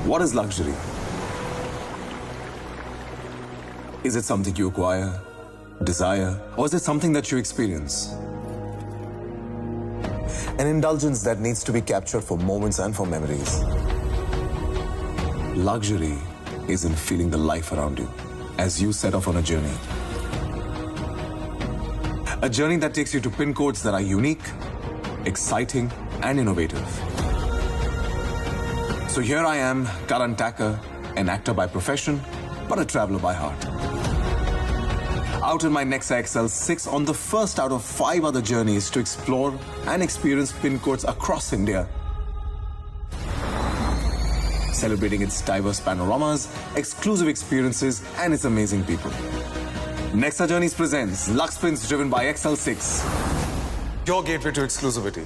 What is luxury? Is it something you acquire, desire, or is it something that you experience? An indulgence that needs to be captured for moments and for memories. Luxury is in feeling the life around you as you set off on a journey. A journey that takes you to pin codes that are unique, exciting, and innovative. So here I am, Karan Tacker, an actor by profession, but a traveler by heart. Out in my NEXA XL6 on the first out of 5 other journeys to explore and experience pin codes across India. Celebrating its diverse panoramas, exclusive experiences, and its amazing people. NEXA Journeys presents Luxe Pins driven by XL6. Your gateway to exclusivity.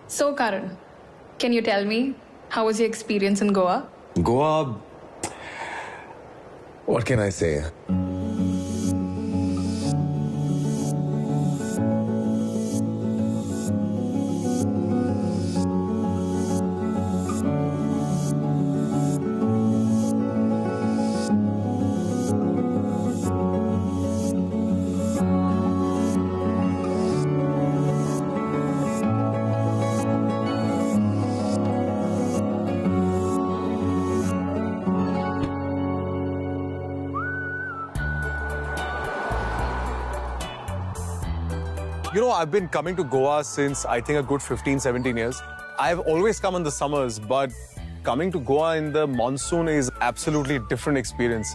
So, Karan, can you tell me, how was your experience in Goa? Goa, what can I say? You know, I've been coming to Goa since, I think, a good 15, 17 years. I've always come in the summers, but coming to Goa in the monsoon is absolutely different experience.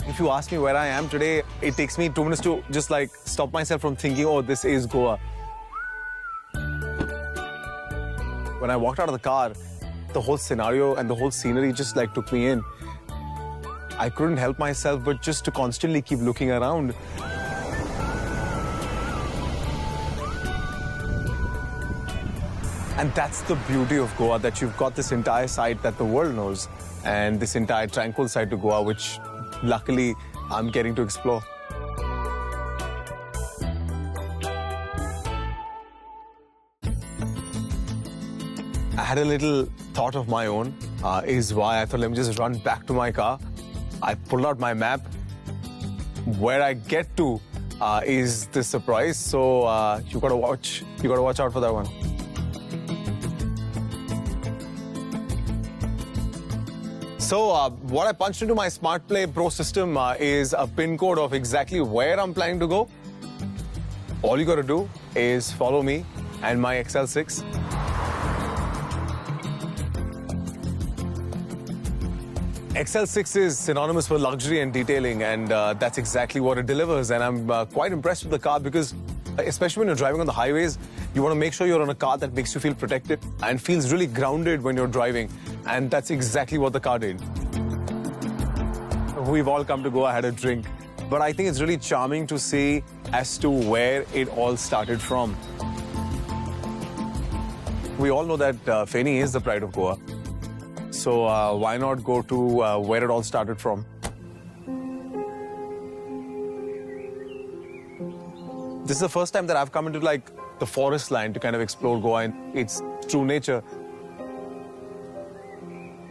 If you ask me where I am today, it takes me 2 minutes to just like stop myself from thinking, oh, this is Goa. When I walked out of the car, the whole scenario and the whole scenery just like took me in. I couldn't help myself but just to constantly keep looking around. And that's the beauty of Goa, that you've got this entire side that the world knows, and this entire tranquil side to Goa, which luckily I'm getting to explore. I had a little thought of my own, is why I thought, let me just run back to my car. I pulled out my map. Where I get to is the surprise, so you gotta watch out for that one. So what I punched into my Smart Play Pro system is a pin code of exactly where I'm planning to go. All you gotta do is follow me and my XL6. XL6 is synonymous with luxury and detailing, and that's exactly what it delivers. And I'm quite impressed with the car because, especially when you're driving on the highways, you want to make sure you're on a car that makes you feel protected and feels really grounded when you're driving. And that's exactly what the car did. We've all come to Goa, had a drink, but I think it's really charming to see as to where it all started from. We all know that Feni is the pride of Goa. So why not go to where it all started from? This is the first time that I've come into like the forest land to kind of explore Goa in its true nature.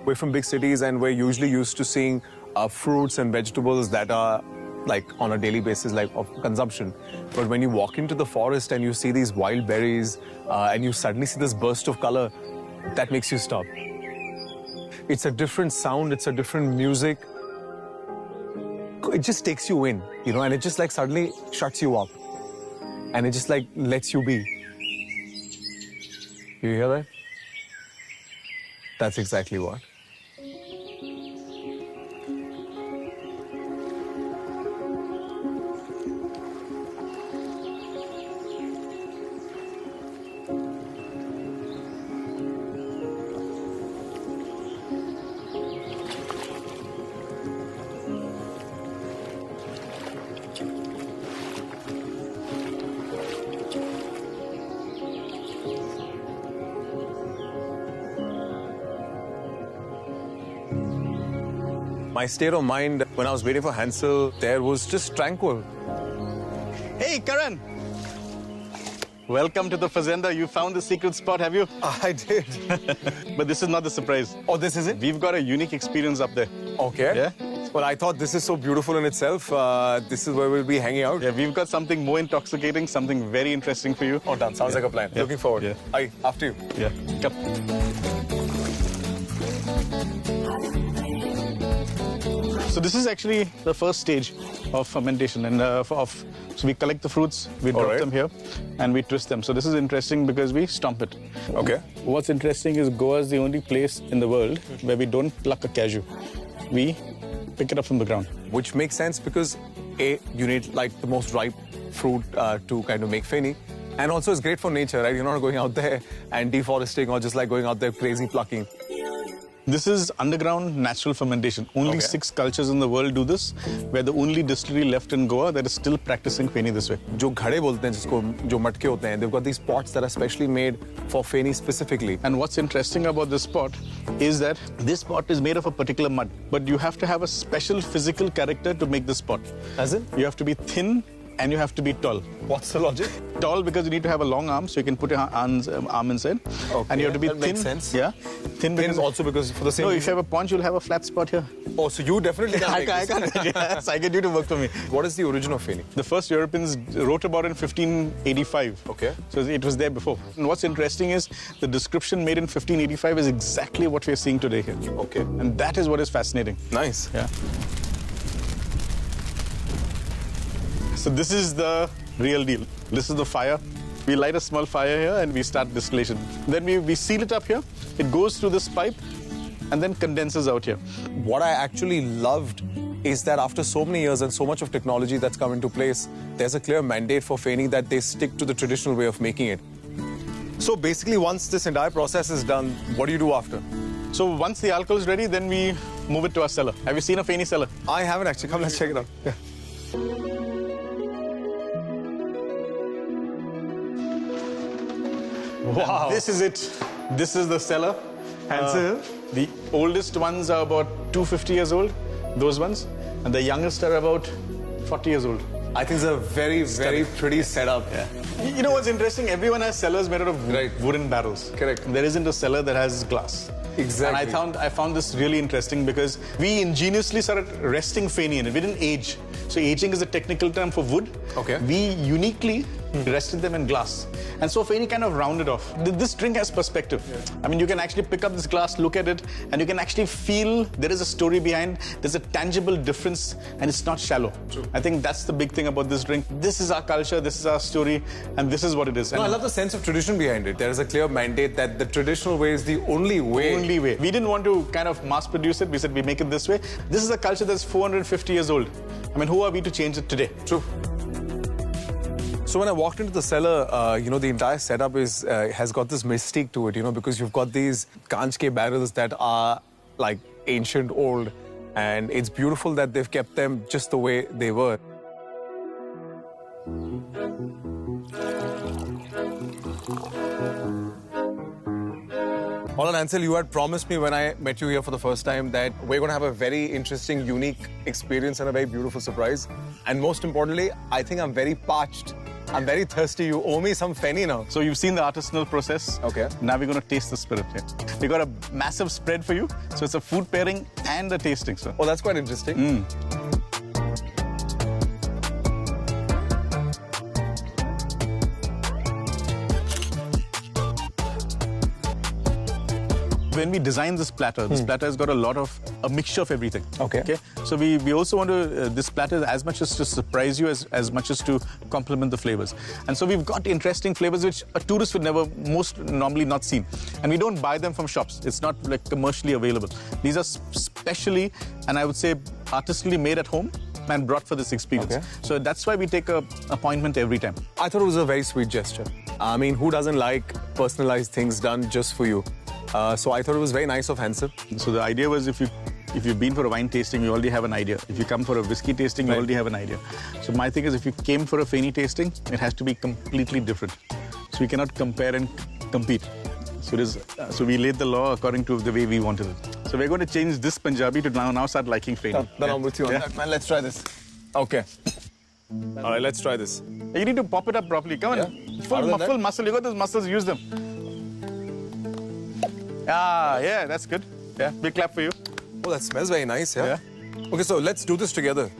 We're from big cities and we're usually used to seeing fruits and vegetables that are like on a daily basis, like of consumption. But when you walk into the forest and you see these wild berries and you suddenly see this burst of color, that makes you stop. It's a different sound, it's a different music. It just takes you in, you know, and it just like suddenly shuts you up. And it just like lets you be. You hear that? That's exactly what. My state of mind when I was waiting for Hansel there was just tranquil. Hey, Karan. Welcome to the Fazenda. You found the secret spot, have you? I did. But this is not the surprise. Oh, this is it? We've got a unique experience up there. Okay. Yeah? Well, I thought this is so beautiful in itself. This is where we'll be hanging out. Yeah, we've got something more intoxicating, something very interesting for you. Oh, done. Sounds like a plan. Yeah. Looking forward. Yeah. Aye, after you. Yeah. Come. So this is actually the first stage of fermentation, and so we collect the fruits, we drop them here, and we twist them. So this is interesting because we stomp it. Okay. What's interesting is Goa is the only place in the world where we don't pluck a cashew. We pick it up from the ground. Which makes sense because A, you need like the most ripe fruit to kind of make feni. And also it's great for nature, right? You're not going out there and deforesting or just like going out there crazy plucking. This is underground natural fermentation. Only 6 cultures in the world do this. We're the only distillery left in Goa that is still practicing feni this way. जो घड़े बोलते हैं जिसको जो मटके होते हैं, they've got these pots that are specially made for feni specifically. And what's interesting about this pot is that this pot is made of a particular mud, but you have to have a special physical character to make this pot. As in? You have to be thin and you have to be tall. What's the logic? Tall because you need to have a long arm, so you can put your arm inside. Okay. And you have to be That thin. makes sense. Yeah. Thin because also because for the same no, if reason. you have a paunch, you'll have a flat spot here. Oh, so you definitely can't make I this. can't. Yes, I get you to work for me. What is the origin of feni? The first Europeans wrote about it in 1585. Okay. So it was there before. And what's interesting is the description made in 1585 is exactly what we're seeing today here. Okay. And that is what is fascinating. Nice. Yeah. So this is the real deal. This is the fire. We light a small fire here and we start distillation. Then we seal it up here. It goes through this pipe and then condenses out here. What I actually loved is that after so many years and so much of technology that's come into place, there's a clear mandate for feni that they stick to the traditional way of making it. So basically, once this entire process is done, what do you do after? So once the alcohol is ready, then we move it to our cellar. Have you seen a feni cellar? I haven't actually. Come, let's check it out. Yeah. Wow. This is it. This is the cellar. Hansel? The oldest ones are about 250 years old, those ones. And the youngest are about 40 years old. I think it's a very, very pretty setup. Yeah. You know what's interesting? Everyone has cellars made out of wooden barrels. Correct. There isn't a cellar that has glass. Exactly. And I found this really interesting because we ingeniously started resting feni in it. We didn't age. So aging is a technical term for wood. Okay. We uniquely rested them in glass. And so feni kind of rounded off. This drink has perspective. Yeah. I mean, you can actually pick up this glass, look at it, and you can actually feel there is a story behind, there's a tangible difference, and it's not shallow. True. I think that's the big thing about this drink. This is our culture, this is our story, and this is what it is. No, I love the sense of tradition behind it. There is a clear mandate that the traditional way is the only way. Only way. We didn't want to kind of mass produce it. We said we make it this way. This is a culture that's 450 years old. I mean, who are we to change it today? True. So when I walked into the cellar, you know, the entire setup has got this mystique to it, you know, because you've got these kanch ke barrels that are like ancient old, and it's beautiful that they've kept them just the way they were. Hold on, Hansel, you had promised me when I met you here for the first time that we're going to have a very interesting, unique experience and a very beautiful surprise. And most importantly, I think I'm very parched. I'm very thirsty. You owe me some feni now. So you've seen the artisanal process. Okay. Now we're going to taste the spirit here. We got a massive spread for you. So it's a food pairing and a tasting, sir. Oh, that's quite interesting. When we designed this platter has got a mixture of everything. Okay. So we also want to, this platter as much as to surprise you as much as to complement the flavors. And so we've got interesting flavors which a tourist would never, most normally not seen. And we don't buy them from shops. It's not like commercially available. These are specially, and I would say artistically made at home and brought for this experience. Okay. So that's why we take an appointment every time. I thought it was a very sweet gesture. I mean, who doesn't like personalized things done just for you? So I thought it was very nice of Hansel. So the idea was if you've been for a wine tasting, you already have an idea. If you come for a whiskey tasting, you already have an idea. So my thing is if you came for a feni tasting, it has to be completely different. So we cannot compare and compete. So, so we laid the law according to the way we wanted it. So we're going to change this Punjabi to now start liking Feni. Then I'm with you on that, man. Let's try this. Okay. All right, let's try this. You need to pop it up properly. Come on. Yeah. Full muscle. You got those muscles, use them. Ah, yeah, that's good. Yeah, big clap for you. Oh, that smells very nice, yeah? Okay, so let's do this together.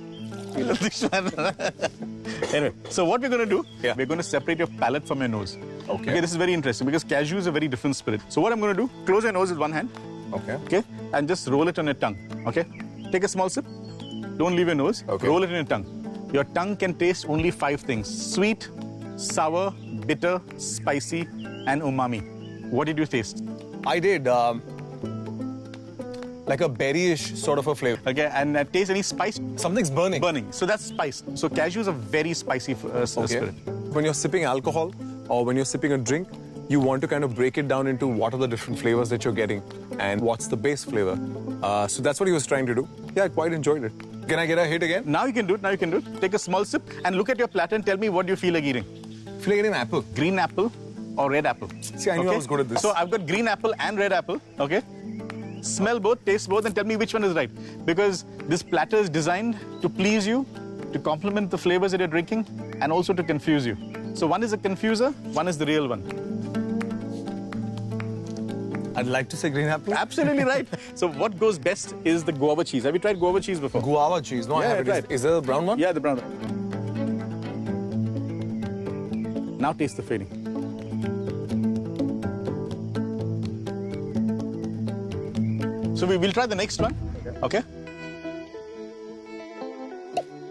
Anyway, so what we're going to do, we're going to separate your palate from your nose. Okay, this is very interesting because cashew is a very different spirit. So what I'm going to do, close your nose with one hand. Okay, and just roll it on your tongue. Okay, take a small sip. Don't leave your nose. Okay. Roll it in your tongue. Your tongue can taste only 5 things: sweet, sour, bitter, spicy, and umami. What did you taste? I did like a berryish sort of a flavor. Okay, and taste any spice? Something's burning. Burning. So that's spice. So cashew is a very spicy spirit. When you're sipping alcohol or when you're sipping a drink, you want to kind of break it down into what are the different flavors that you're getting and what's the base flavor. So that's what he was trying to do. Yeah, I quite enjoyed it. Can I get a hit again? Now you can do it. Now you can do it. Take a small sip and look at your platter and tell me what you feel like eating. I feel like eating an apple. Green apple or red apple? See, I knew I was good at this. So I've got green apple and red apple. Okay. Smell both, taste both, and tell me which one is right. Because this platter is designed to please you, to complement the flavors that you're drinking, and also to confuse you. So one is a confuser, one is the real one. I'd like to say green apple. Absolutely right. So what goes best is the guava cheese. Have you tried guava cheese before? Guava cheese? No, I haven't. Right. Is there the brown one? Yeah, the brown one. Now taste the Feni. So we will try the next one. Okay.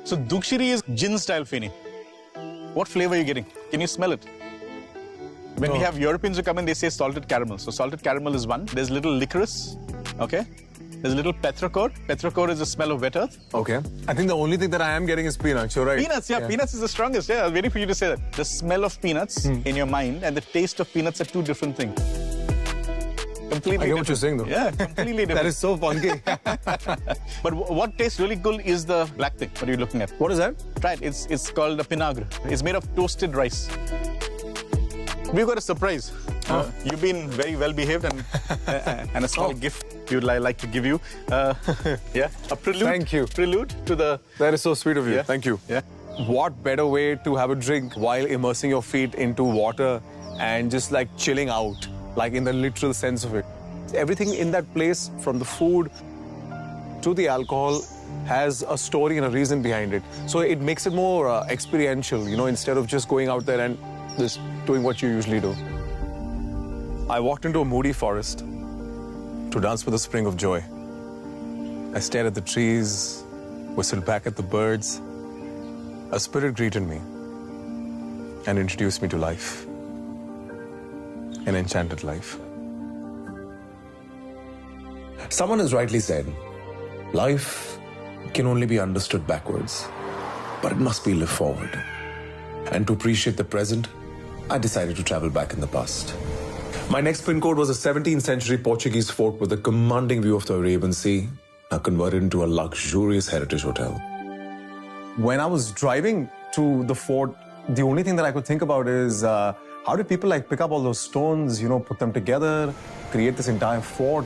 So Dukshiri is gin style Feni. What flavor are you getting? Can you smell it? When we have Europeans who come in, they say salted caramel. So salted caramel is one. There's little licorice. Okay. There's a little petrichor. Petrichor is the smell of wet earth. Okay. I think the only thing that I am getting is peanuts. You're right. Peanuts, yeah. Peanuts is the strongest. Yeah, I was waiting for you to say that. The smell of peanuts in your mind and the taste of peanuts are 2 different things. Completely I get what you're saying, though. Yeah, completely different. That is so funky. But what tastes really cool is the black thing. What are you looking at? What is that? Try it. It's called a pinagre. It's made of toasted rice. We've got a surprise. You've been very well behaved and a small gift you'd like to give you. Yeah, a prelude. Thank you. Prelude to the... That is so sweet of you. Yeah. Thank you. Yeah. What better way to have a drink while immersing your feet into water and just like chilling out, like in the literal sense of it. Everything in that place, from the food to the alcohol, has a story and a reason behind it. So it makes it more experiential, you know, instead of just going out there and just doing what you usually do. I walked into a moody forest to dance with the spring of joy. I stared at the trees, whistled back at the birds. A spirit greeted me and introduced me to life. An enchanted life. Someone has rightly said, life can only be understood backwards, but it must be lived forward. And to appreciate the present, I decided to travel back in the past. My next pin code was a 17th century Portuguese fort with a commanding view of the Arabian Sea, now converted into a luxurious heritage hotel. When I was driving to the fort, the only thing that I could think about is how did people like pick up all those stones, you know, put them together, create this entire fort?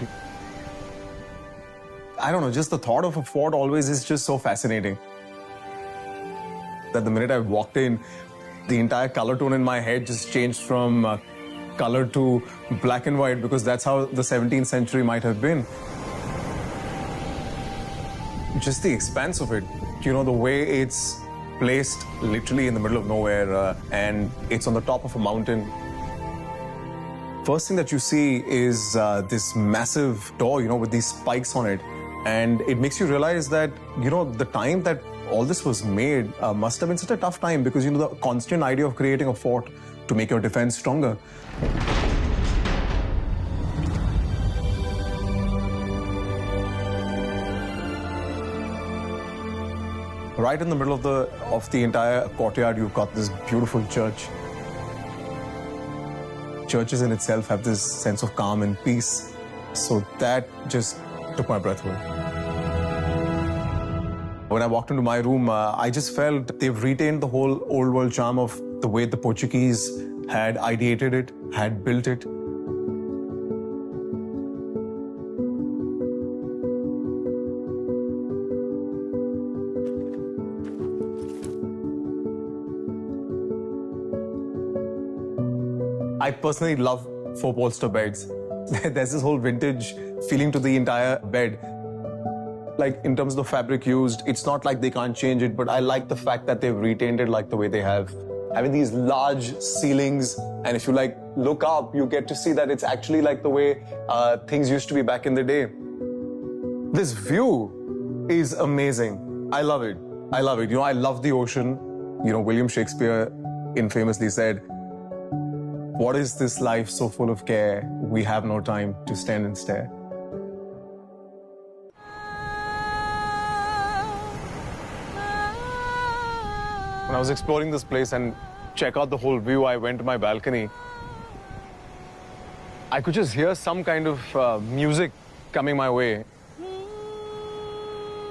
I don't know, just the thought of a fort always is just so fascinating. That the minute I walked in, the entire color tone in my head just changed from color to black and white, because that's how the 17th century might have been. Just the expanse of it, you know, the way it's placed literally in the middle of nowhere and it's on the top of a mountain. First thing that you see is this massive door, you know, with these spikes on it. And it makes you realize that, you know, the time that all this was made must have been such a tough time, because, you know, the constant idea of creating a fort to make your defense stronger. Right in the middle of the entire courtyard, you've got this beautiful church. Churches in itself have this sense of calm and peace. So that just took my breath away. When I walked into my room, I just felt they've retained the whole old world charm of the way the Portuguese had ideated it, had built it. personally love four-polster beds. There's this whole vintage feeling to the entire bed. Like, in terms of the fabric used, it's not like they can't change it, but I like the fact that they've retained it like the way they have. Having these large ceilings, and if you like look up, you get to see that it's actually like the way things used to be back in the day. This view is amazing. I love it. I love it. You know, I love the ocean. You know, William Shakespeare infamously said, "What is this life so full of care? We have no time to stand and stare." When I was exploring this place and check out the whole view, I went to my balcony. I could just hear some kind of music coming my way.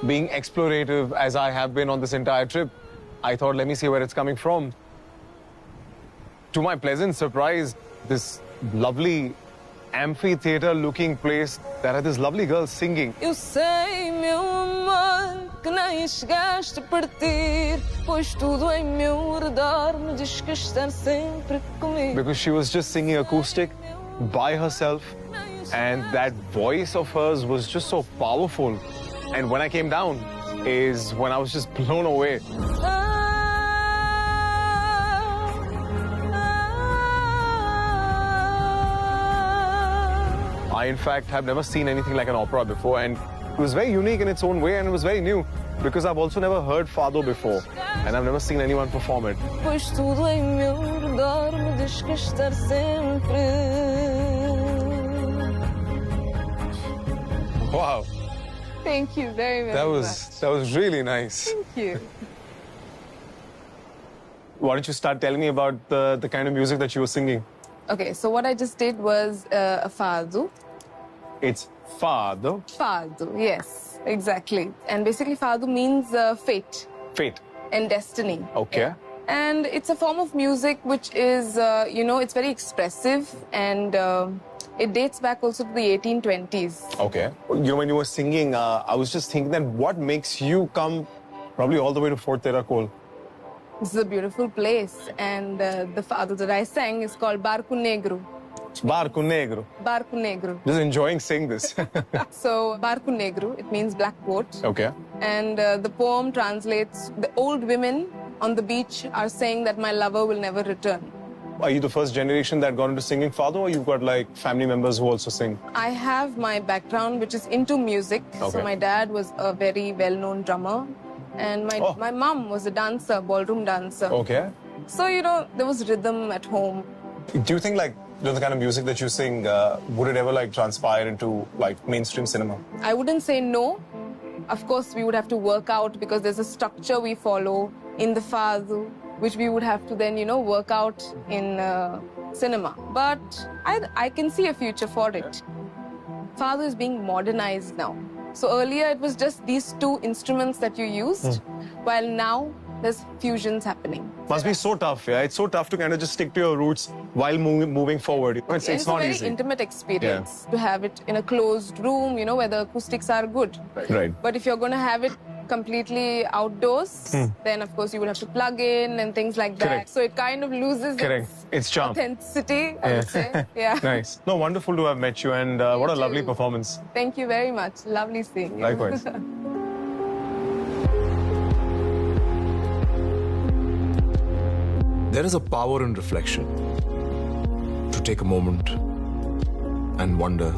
Being explorative as I have been on this entire trip, I thought, let me see where it's coming from. To my pleasant surprise, this lovely amphitheater-looking place that had this lovely girl singing. Eu sei, meu amor, que nem chegaste a partir, pois tudo em meu redor me diz que estás sempre comigo. Because she was just singing acoustic by herself, and that voice of hers was just so powerful. And when I came down is when I was just blown away. I, in fact, have never seen anything like an opera before, and it was very unique in its own way, and it was very new, because I've also never heard Fado before, and I've never seen anyone perform it. Pois tudo em meu redor me diz que estar sempre. Wow. Thank you very, very much. That was really nice. Thank you. Why don't you start telling me about the kind of music that you were singing? Okay, so what I just did was a fado. It's Fado. Fado, yes, exactly. And basically fado means fate Fate. and destiny. Okay. And it's a form of music which is, you know, it's very expressive, and it dates back also to the 1820s. Okay. You know, when you were singing, I was just thinking that what makes you come probably all the way to Fort Terracol? This is a beautiful place, and the fado that I sang is called Barco Negro. Barco Negro. Barco Negro. Just enjoying saying this. So, Barco Negro, it means black boat. Okay. And the poem translates, the old women on the beach are saying that my lover will never return. Are you the first generation that got into singing Fado, or you've got like family members who also sing? I have my background, which is into music. Okay. So my dad was a very well-known drummer, and my mom was a dancer, ballroom dancer. Okay. So, you know, there was rhythm at home. Do you think like the kind of music that you sing, would it ever like transpire into like mainstream cinema? I wouldn't say no. Of course, we would have to work out, because there's a structure we follow in the fado, which we would have to then, you know, work out in cinema. But I can see a future for it. Fado is being modernized now. So earlier it was just these two instruments that you used, while now there's fusions happening. Must be so tough, yeah? It's so tough to kind of just stick to your roots while moving forward. It's It's not a very easy. intimate experience to have it in a closed room, you know, where the acoustics are good. Right. But if you're going to have it completely outdoors, then of course you would have to plug in and things like that. Correct. So it kind of loses Correct. It's charm. authenticity, I would say. Yeah. Nice. No, wonderful to have met you, and what a lovely too. performance. Thank you very much. Lovely seeing you. Likewise. There is a power in reflection. To take a moment and wonder,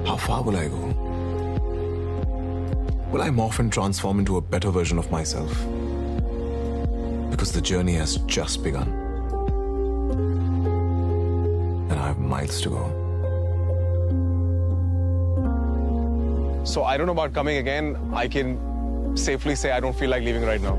how far will I go? Will I morph and transform into a better version of myself? Because the journey has just begun. And I have miles to go. So I don't know about coming again. I can safely say I don't feel like leaving right now.